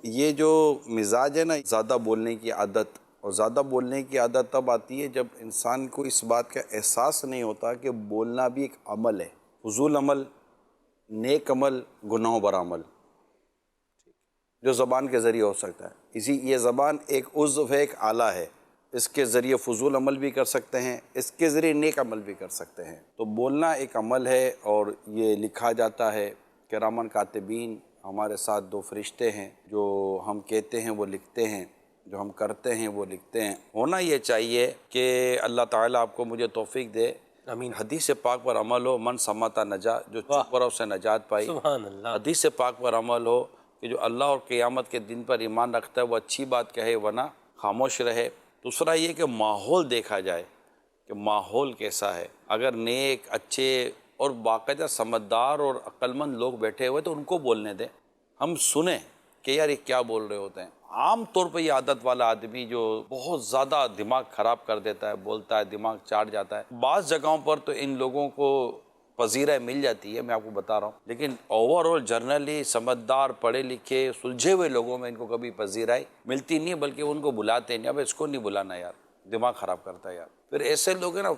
ये जो मिजाज है ना, ज़्यादा बोलने की आदत, और ज़्यादा बोलने की आदत तब आती है जब इंसान को इस बात का एहसास नहीं होता कि बोलना भी एक अमल है। फजूल अमल, नेक अमल, गुनाहों भरा अमल जो ज़बान के ज़रिए हो सकता है। ये ज़बान एक उज़्व है, एक आला है। इसके ज़रिए फजूल अमल भी कर सकते हैं, इसके ज़रिए नेक अमल भी कर सकते हैं। तो बोलना एक अमल है और ये लिखा जाता है। किरामन कातिबीन, हमारे साथ दो फरिश्ते हैं, जो हम कहते हैं वो लिखते हैं, जो हम करते हैं वो लिखते हैं। होना ये चाहिए कि अल्लाह ताला आपको मुझे तौफीक दे। आमीन। हदीस पाक पर अमल हो, मन समाता नजा, जो चुप रहा उससे नजात पाई। सुभान अल्लाह। हदीस पाक पर अमल हो कि जो अल्लाह और क़यामत के दिन पर ईमान रखता है वो अच्छी बात कहे वरना खामोश रहे। दूसरा ये कि माहौल देखा जाए कि माहौल कैसा है। अगर नेक, अच्छे और बाकायदा समझदार और अक्लमंद लोग बैठे हुए तो उनको बोलने दें, हम सुने कि यार ये क्या बोल रहे होते हैं। आम तौर पर ये आदत वाला आदमी जो बहुत ज़्यादा दिमाग ख़राब कर देता है, बोलता है, दिमाग चाट जाता है। बाज़ जगहों पर तो इन लोगों को पजीराई मिल जाती है, मैं आपको बता रहा हूँ, लेकिन ओवरऑल जनरली समझदार, पढ़े लिखे, सुलझे हुए लोगों में इनको कभी पजीराई मिलती नहीं है, बल्कि उनको बुलाते नहीं। अब इसको नहीं बुलाना यार, दिमाग ख़राब करता है यार। फिर ऐसे लोग हैं ना,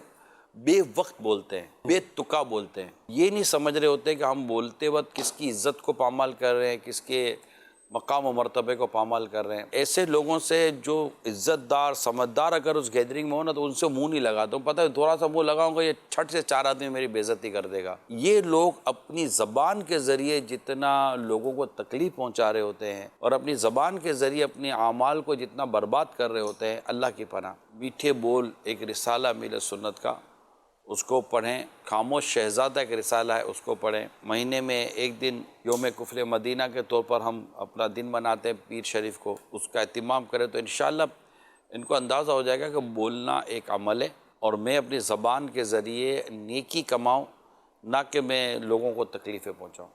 बेवक्त बोलते हैं, बेतुका बोलते हैं। ये नहीं समझ रहे होते कि हम बोलते वक्त किसकी इज्जत को पामाल कर रहे हैं, किसके मकाम व मर्तबे को पामाल कर रहे हैं। ऐसे लोगों से जो इज्जतदार, समझदार अगर उस गैदरिंग में हो ना, तो उनसे मुंह नहीं लगाता हूँ। पता है, थोड़ा सा मुंह लगाऊंगा, ये छठ से चार आदमी मेरी बेइज्जती कर देगा। ये लोग अपनी ज़बान के ज़रिए जितना लोगों को तकलीफ़ पहुँचा रहे होते हैं और अपनी ज़बान के ज़रिए अपने आमाल को जितना बर्बाद कर रहे होते हैं, अल्लाह की पनाह। मीठे बोल एक रिसाला मिले सुन्नत का, उसको पढ़ें। खामोश शहज़ादा एक रिसाला है, उसको पढ़ें। महीने में एक दिन योम कुफ्र मदीना के तौर पर हम अपना दिन मनाते हैं पीर शरीफ को, उसका एहतिमाम करें तो इंशाअल्लाह इनको अंदाज़ा हो जाएगा कि बोलना एक अमल है और मैं अपनी ज़बान के ज़रिए नेकी कमाऊँ, ना कि मैं लोगों को तकलीफ़ें पहुँचाऊँ।